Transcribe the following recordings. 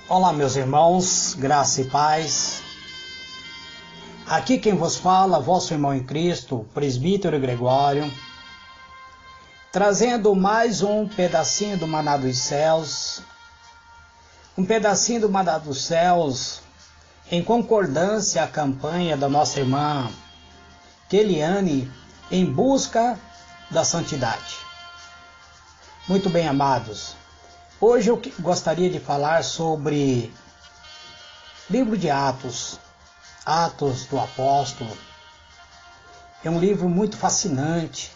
Olá, meus irmãos, graça e paz. Aqui quem vos fala, vosso irmão em Cristo, presbítero Gregório, trazendo mais um pedacinho do Maná dos Céus, em concordância à campanha da nossa irmã Keliane, em busca da santidade. Muito bem, amados. Hoje eu gostaria de falar sobre livro de Atos, Atos do Apóstolo. É um livro muito fascinante.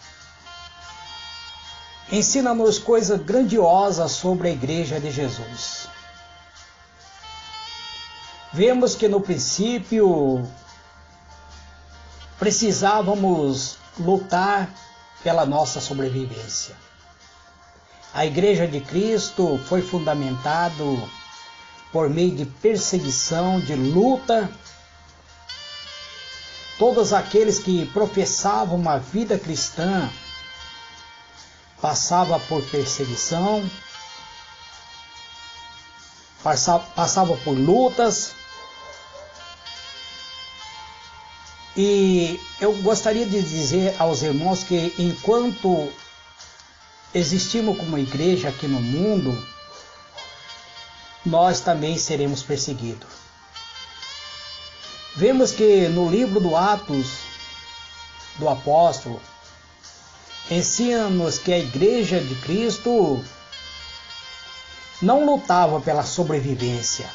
Ensina-nos coisas grandiosas sobre a Igreja de Jesus. Vemos que no princípio precisávamos lutar pela nossa sobrevivência. A Igreja de Cristo foi fundamentado por meio de perseguição, de luta. Todos aqueles que professavam uma vida cristã passavam por perseguição, passavam por lutas. E eu gostaria de dizer aos irmãos que enquanto existimos como igreja aqui no mundo, nós também seremos perseguidos. Vemos que no livro do Atos do Apóstolo, ensina-nos que a Igreja de Cristo não lutava pela sobrevivência,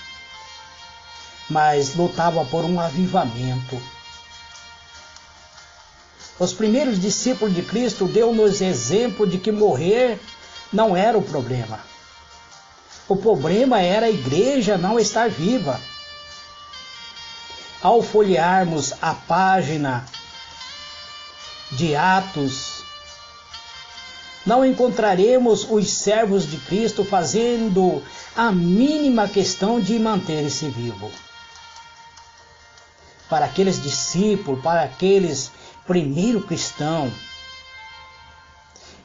mas lutava por um avivamento. Os primeiros discípulos de Cristo deu-nos exemplo de que morrer não era o problema. O problema era a igreja não estar viva. Ao folhearmos a página de Atos, não encontraremos os servos de Cristo fazendo a mínima questão de manter-se vivo. Para aqueles discípulos, para aqueles primeiro cristão,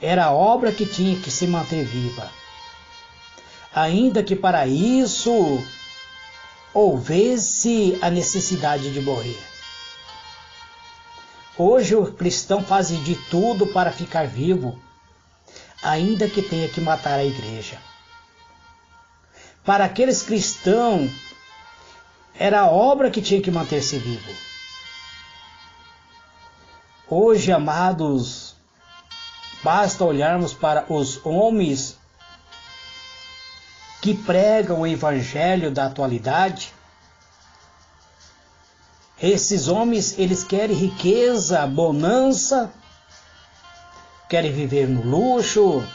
era a obra que tinha que se manter viva, ainda que para isso houvesse a necessidade de morrer. Hoje o cristão faz de tudo para ficar vivo, ainda que tenha que matar a igreja. Para aqueles cristãos, era a obra que tinha que manter-se vivo. Hoje, amados, basta olharmos para os homens que pregam o evangelho da atualidade. Esses homens, eles querem riqueza, bonança, querem viver no luxo,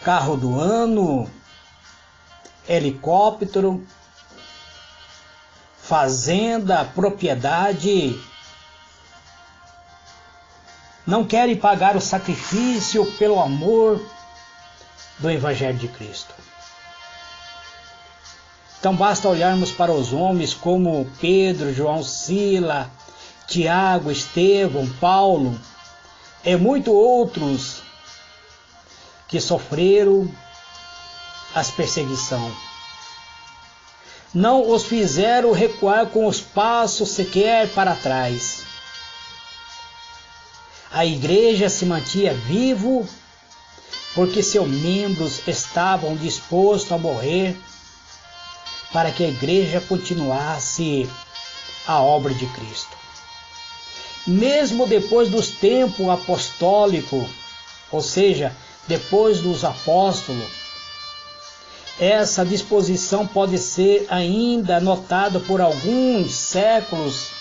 carro do ano, helicóptero, fazenda, propriedade. Não querem pagar o sacrifício pelo amor do Evangelho de Cristo. Então basta olharmos para os homens como Pedro, João, Sila, Tiago, Estevão, Paulo e muitos outros que sofreram as perseguições. Não os fizeram recuar com os passos sequer para trás. A igreja se mantinha vivo porque seus membros estavam dispostos a morrer para que a igreja continuasse a obra de Cristo. Mesmo depois dos tempos apostólicos, ou seja, depois dos apóstolos, essa disposição pode ser ainda notada por alguns séculos,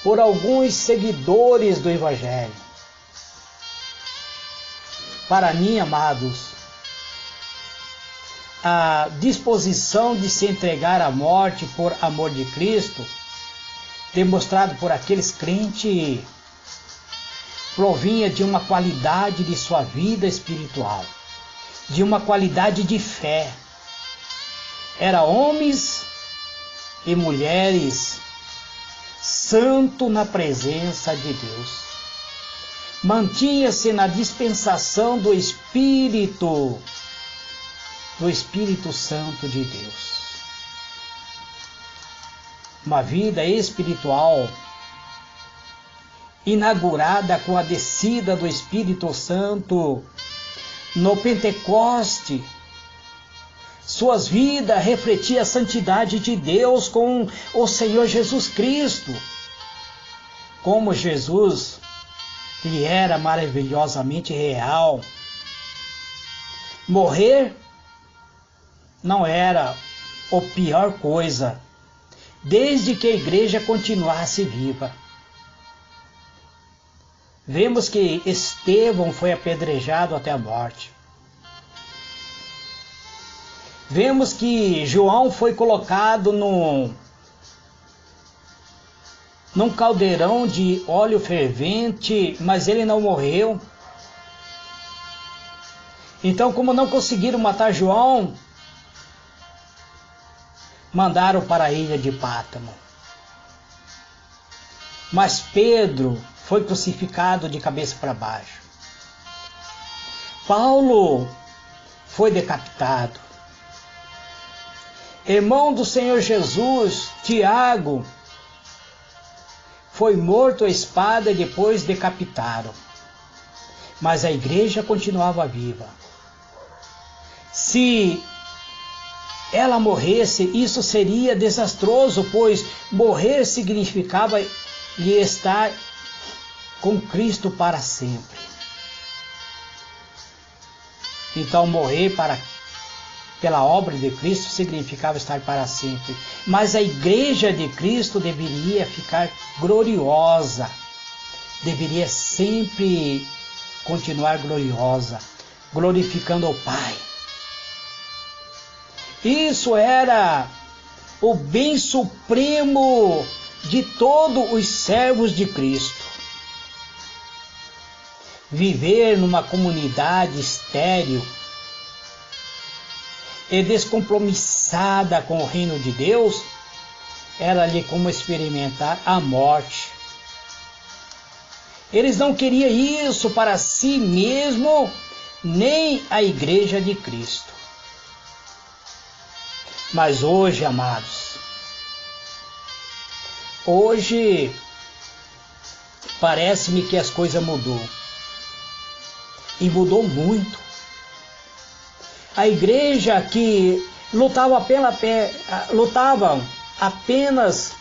por alguns seguidores do Evangelho. Para mim, amados, a disposição de se entregar à morte por amor de Cristo, demonstrado por aqueles crentes, provinha de uma qualidade de sua vida espiritual, de uma qualidade de fé. Eram homens e mulheres santo na presença de Deus. Mantinha-se na dispensação do Espírito do Espírito Santo de Deus. Uma vida espiritual inaugurada com a descida do Espírito Santo no Pentecoste. Suas vidas refletiam a santidade de Deus com o Senhor Jesus Cristo. Como Jesus, ele era maravilhosamente real. Morrer não era a pior coisa, desde que a igreja continuasse viva. Vemos que Estevão foi apedrejado até a morte. Vemos que João foi colocado num caldeirão de óleo fervente, mas ele não morreu. Então, como não conseguiram matar João, mandaram para a ilha de Pátamo. Mas Pedro foi crucificado de cabeça para baixo. Paulo foi decapitado. Irmão do Senhor Jesus, Tiago, foi morto à espada e depois decapitaram. Mas a igreja continuava viva. Se ela morresse, isso seria desastroso, pois morrer significava lhe estar com Cristo para sempre. Então morrer pela obra de Cristo significava estar para sempre. Mas a igreja de Cristo deveria ficar gloriosa, deveria sempre continuar gloriosa, glorificando o Pai. Isso era o bem supremo de todos os servos de Cristo. Viver numa comunidade estéril e descompromissada com o reino de Deus era-lhe como experimentar a morte. Eles não queriam isso para si mesmo, nem a igreja de Cristo. Mas hoje, amados, hoje parece-me que as coisas mudou. E mudou muito. A igreja que lutavam apenas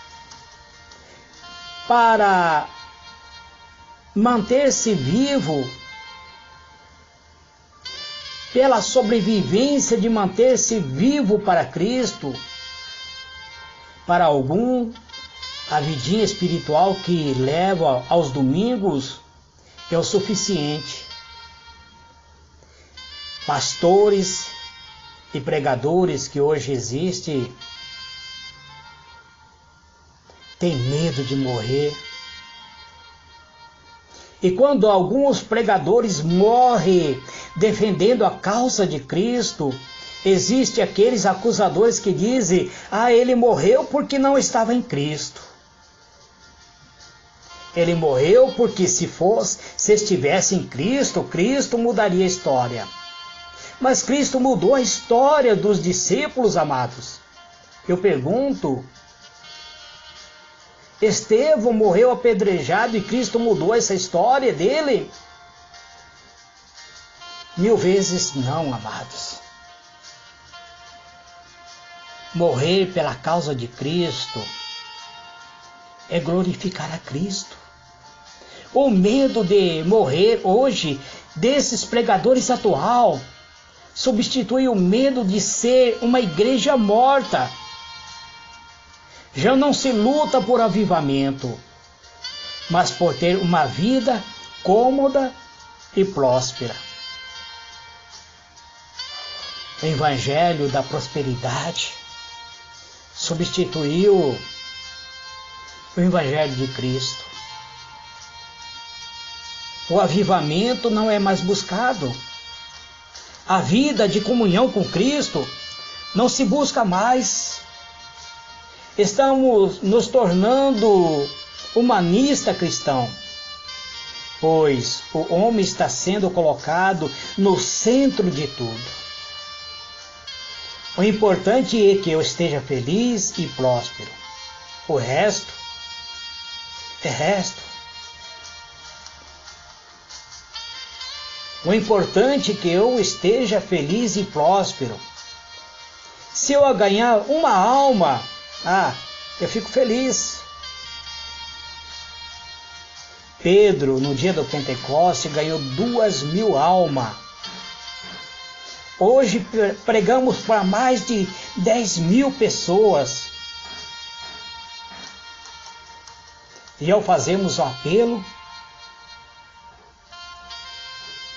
para manter-se vivo, pela sobrevivência de manter-se vivo para Cristo, para algum, a vidinha espiritual que leva aos domingos é o suficiente. Pastores e pregadores que hoje existem têm medo de morrer. E quando alguns pregadores morrem defendendo a causa de Cristo, existem aqueles acusadores que dizem: ele morreu porque não estava em Cristo. Ele morreu porque se estivesse em Cristo, Cristo mudaria a história. Mas Cristo mudou a história dos discípulos, amados. Eu pergunto, Estevão morreu apedrejado e Cristo mudou essa história dele? 1000 vezes não, amados. Morrer pela causa de Cristo é glorificar a Cristo. O medo de morrer hoje desses pregadores atual substitui o medo de ser uma igreja morta. Já não se luta por avivamento, mas por ter uma vida cômoda e próspera. O evangelho da prosperidade substituiu o evangelho de Cristo. O avivamento não é mais buscado. A vida de comunhão com Cristo não se busca mais. Estamos nos tornando humanista cristão, pois o homem está sendo colocado no centro de tudo. O importante é que eu esteja feliz e próspero. O resto é resto. O importante é que eu esteja feliz e próspero. Se eu ganhar uma alma, eu fico feliz. Pedro, no dia do Pentecoste, ganhou 2.000 almas. Hoje pregamos para mais de 10.000 pessoas. E ao fazermos o apelo,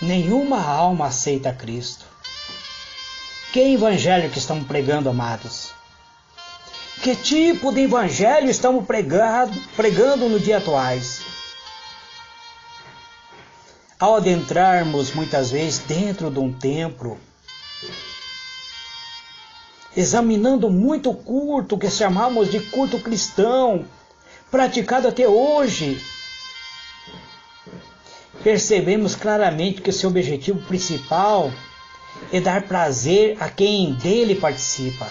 nenhuma alma aceita Cristo. Que evangelho que estamos pregando, amados? Que tipo de evangelho estamos pregando no dia atuais? Ao adentrarmos muitas vezes dentro de um templo, examinando muito culto que chamamos de culto cristão, praticado até hoje, percebemos claramente que o seu objetivo principal é dar prazer a quem dele participa.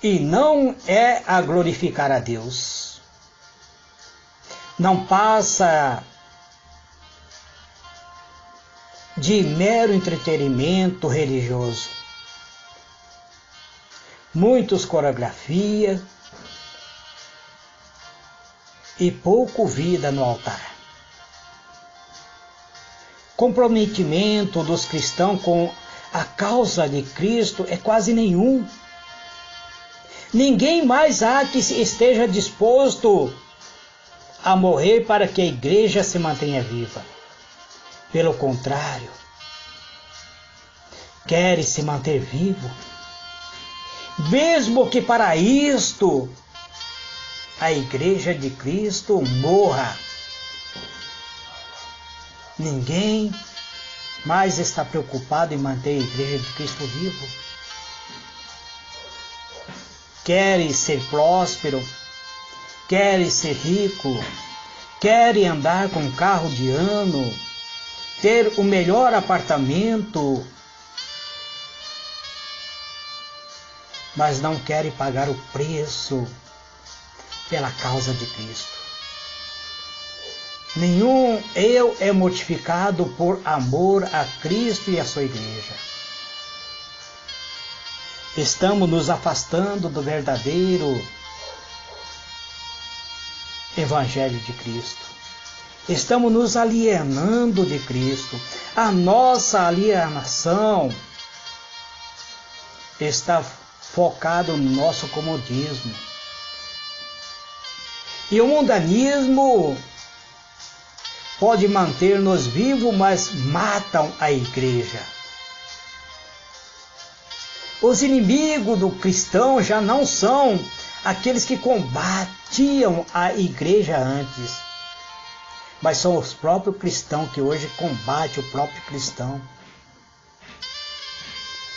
E não é a glorificar a Deus. Não passa de mero entretenimento religioso. Muitos coreografia e pouco vida no altar. Comprometimento dos cristãos com a causa de Cristo é quase nenhum. Ninguém mais há que esteja disposto a morrer para que a igreja se mantenha viva. Pelo contrário, quer se manter vivo, mesmo que para isto a igreja de Cristo morra. Ninguém mais está preocupado em manter a igreja de Cristo vivo. Quer ser próspero, quer ser rico, quer andar com um carro de ano, ter o melhor apartamento, mas não querem pagar o preço pela causa de Cristo. Nenhum eu é mortificado por amor a Cristo e a sua igreja. Estamos nos afastando do verdadeiro Evangelho de Cristo. Estamos nos alienando de Cristo. A nossa alienação está focada no nosso comodismo. E o mundanismo pode manter-nos vivos, mas matam a igreja. Os inimigos do cristão já não são aqueles que combatiam a igreja antes, mas são os próprios cristãos que hoje combatem o próprio cristão.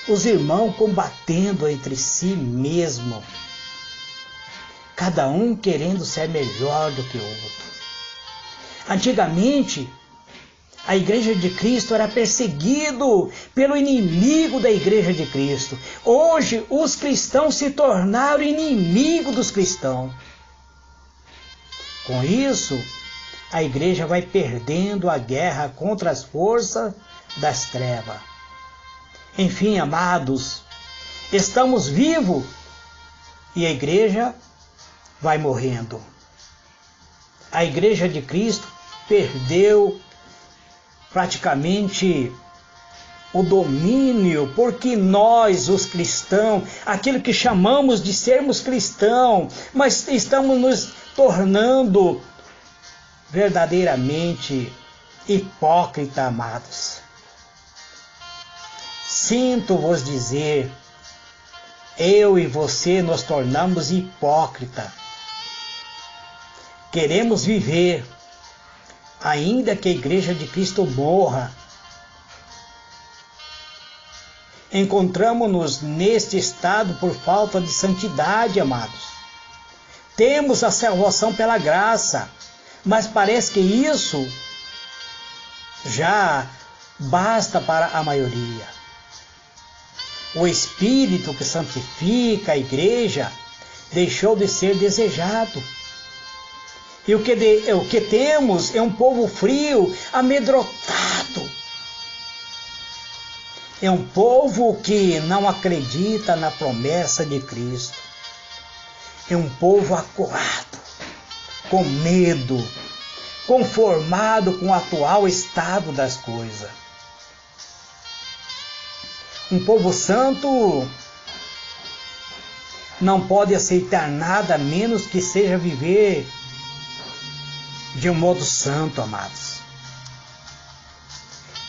Os irmãos combatendo entre si mesmo, cada um querendo ser melhor do que o outro. Antigamente, a igreja de Cristo era perseguido pelo inimigo da igreja de Cristo. Hoje, os cristãos se tornaram inimigos dos cristãos. Com isso, a igreja vai perdendo a guerra contra as forças das trevas. Enfim, amados, estamos vivos e a igreja vai morrendo. A igreja de Cristo perdeu praticamente o domínio, porque nós, os cristãos, aquilo que chamamos de sermos cristãos, mas estamos nos tornando verdadeiramente hipócritas, amados. Sinto vos dizer, eu e você nos tornamos hipócritas. Queremos viver, ainda que a igreja de Cristo morra. Encontramos-nos neste estado por falta de santidade, amados. Temos a salvação pela graça, mas parece que isso já basta para a maioria. O Espírito que santifica a igreja deixou de ser desejado. E o que temos é um povo frio, amedrontado. É um povo que não acredita na promessa de Cristo. É um povo acuado, com medo, conformado com o atual estado das coisas. Um povo santo não pode aceitar nada menos que seja viver de um modo santo, amados,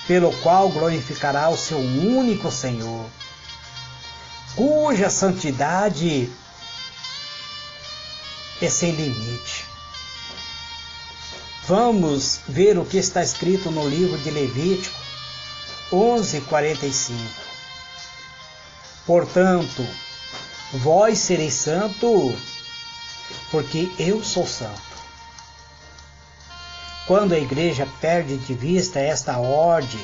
pelo qual glorificará o seu único Senhor, cuja santidade é sem limite. Vamos ver o que está escrito no livro de Levítico 11:45. Portanto, vós sereis santo, porque eu sou santo. Quando a igreja perde de vista esta ordem,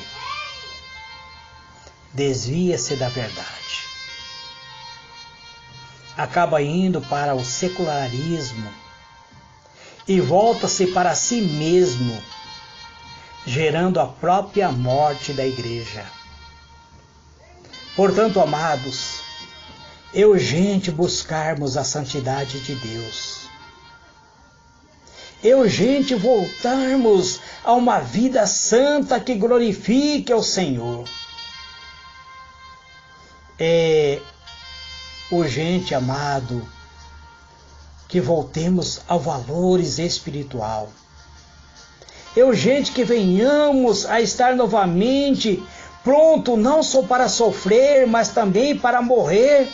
desvia-se da verdade. Acaba indo para o secularismo e volta-se para si mesmo, gerando a própria morte da igreja. Portanto, amados, é urgente buscarmos a santidade de Deus. É urgente voltarmos a uma vida santa que glorifique ao Senhor. É urgente, amado, que voltemos aos valores espiritual. É urgente que venhamos a estar novamente pronto não só para sofrer, mas também para morrer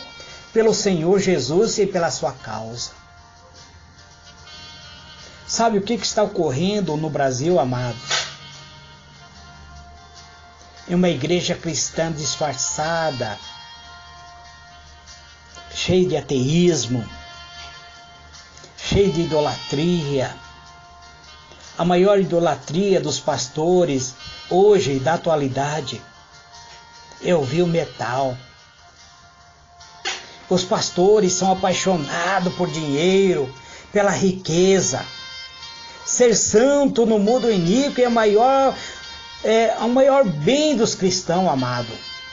pelo Senhor Jesus e pela sua causa. Sabe o que está ocorrendo no Brasil, amados? É uma igreja cristã disfarçada, cheia de ateísmo, cheia de idolatria. A maior idolatria dos pastores hoje, da atualidade, é ouvir o metal. Os pastores são apaixonados por dinheiro, pela riqueza. Ser santo no mundo iníquo é o maior bem dos cristãos, amado.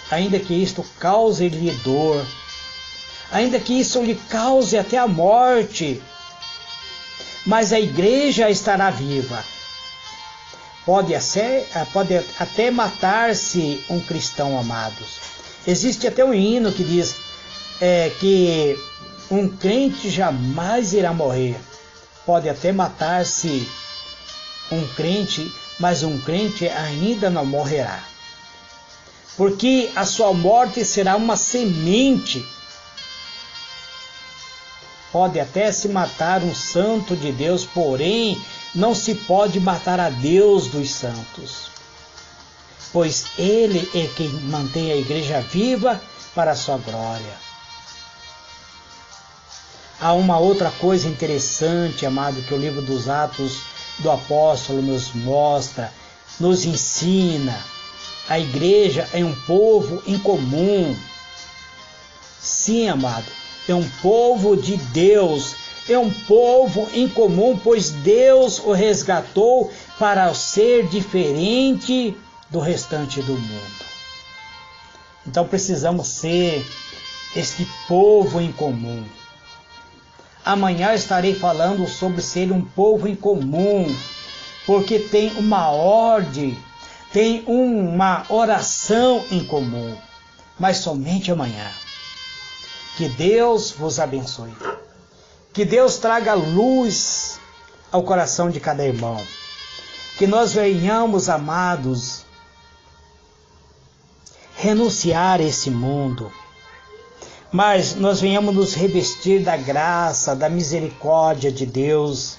Ainda que isto cause-lhe dor, ainda que isso lhe cause até a morte, mas a igreja estará viva. Pode até matar-se um cristão, amados. Existe até um hino que diz que um crente jamais irá morrer. Pode até matar-se um crente, mas um crente ainda não morrerá. Porque a sua morte será uma semente. Pode até se matar um santo de Deus, porém não se pode matar a Deus dos santos. Pois Ele é quem mantém a igreja viva para a sua glória. Há uma outra coisa interessante, amado, que o livro dos Atos do Apóstolo nos mostra, nos ensina. A igreja é um povo em comum. Sim, amado, é um povo de Deus, é um povo em comum, pois Deus o resgatou para ser diferente do restante do mundo. Então precisamos ser este povo em comum. Amanhã estarei falando sobre ser um povo em comum, porque tem uma ordem, tem uma oração em comum, mas somente amanhã. Que Deus vos abençoe. Que Deus traga luz ao coração de cada irmão. Que nós venhamos, amados, renunciar a esse mundo, mas nós venhamos nos revestir da graça, da misericórdia de Deus,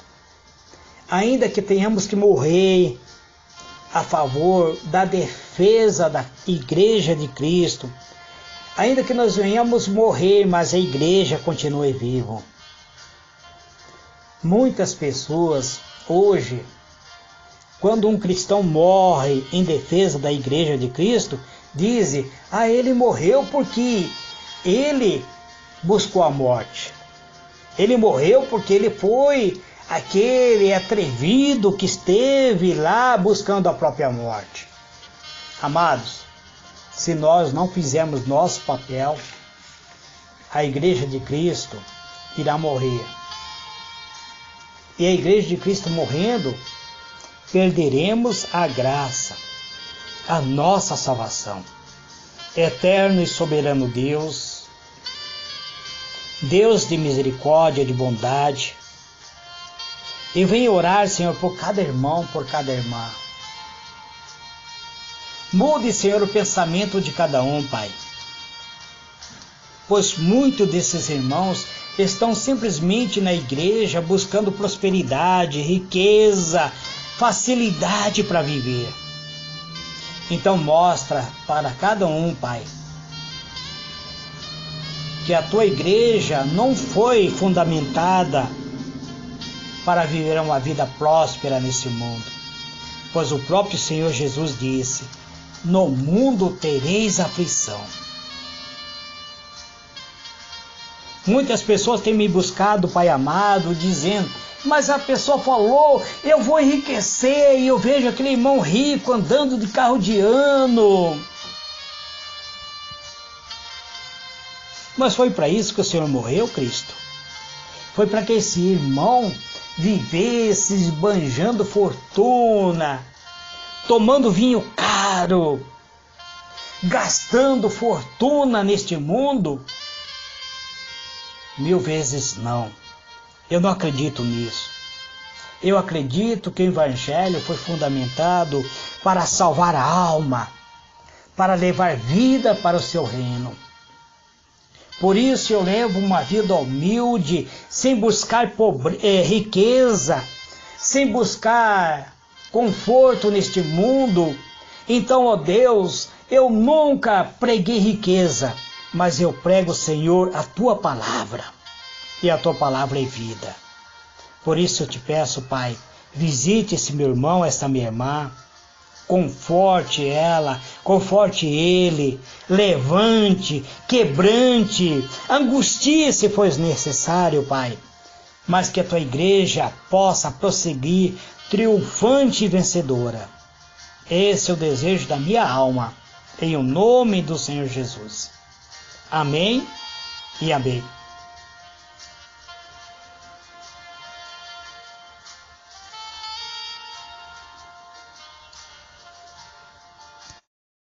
ainda que tenhamos que morrer a favor da defesa da Igreja de Cristo, ainda que nós venhamos morrer, mas a igreja continue viva. Muitas pessoas hoje, quando um cristão morre em defesa da Igreja de Cristo, dizem: ele morreu porque ele buscou a morte. Ele morreu porque ele foi aquele atrevido que esteve lá buscando a própria morte. Amados, se nós não fizermos nosso papel, a Igreja de Cristo irá morrer. E a Igreja de Cristo morrendo, perderemos a graça, a nossa salvação. Eterno e soberano Deus, Deus de misericórdia, de bondade, eu venho orar, Senhor, por cada irmão, por cada irmã. Mude, Senhor, o pensamento de cada um, Pai. Pois muitos desses irmãos estão simplesmente na igreja buscando prosperidade, riqueza, facilidade para viver. Então mostra para cada um, Pai, que a tua igreja não foi fundamentada para viver uma vida próspera nesse mundo. Pois o próprio Senhor Jesus disse: no mundo tereis aflição. Muitas pessoas têm me buscado, Pai amado, dizendo: mas a pessoa falou, eu vou enriquecer, e eu vejo aquele irmão rico andando de carro de ano. Mas foi para isso que o Senhor morreu, Cristo. Foi para que esse irmão vivesse esbanjando fortuna, tomando vinho caro, gastando fortuna neste mundo. 1000 vezes não. Eu não acredito nisso. Eu acredito que o Evangelho foi fundamentado para salvar a alma, para levar vida para o seu reino. Por isso eu levo uma vida humilde, sem buscar riqueza, sem buscar conforto neste mundo. Então, ó Deus, eu nunca preguei riqueza, mas eu prego, Senhor, a Tua palavra. E a Tua palavra é vida. Por isso eu te peço, Pai, visite esse meu irmão, essa minha irmã, conforte ela, conforte ele, levante, quebrante, angustie se for necessário, Pai, mas que a Tua igreja possa prosseguir triunfante e vencedora. Esse é o desejo da minha alma, em o nome do Senhor Jesus. Amém e amém.